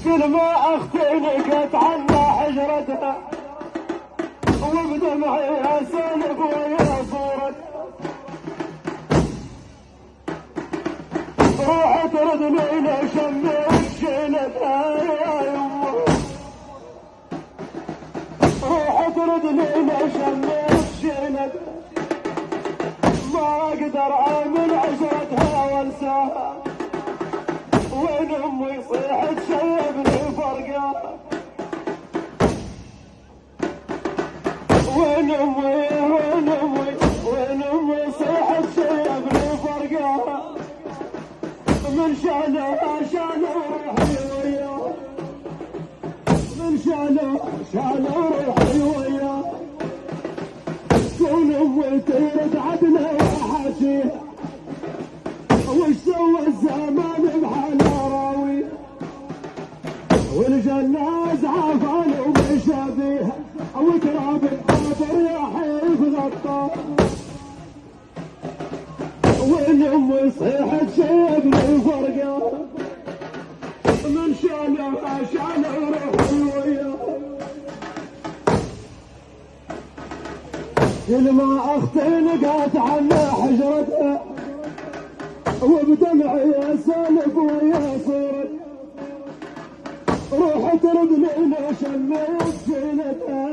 كل ما اختي نقت عنا حجرتها وبدمعي اسالك ويا صورك روح تردني لشمك شيلتها يا يمه روح تردني لشمك شيلتها ما اقدر اعمل عشرتها وانساها وين امي صيحت شيبني فرقه وين امي صيحت شيبني فرقه من شانه روحي وياه من شانه روحي وياه كون امي ترد عدنا وحاشيها وش سوى الزمان بحاله راوي والجنة زعفان ومشى بيها وتراب القبر يا حيف غطاه وين امي صيحت شيبني فرقه من شانه روحي وياه كل ما اختي نقات عنا حجرتها وبدمعي اسالك ويا صورك روح تردني لشمك زينتها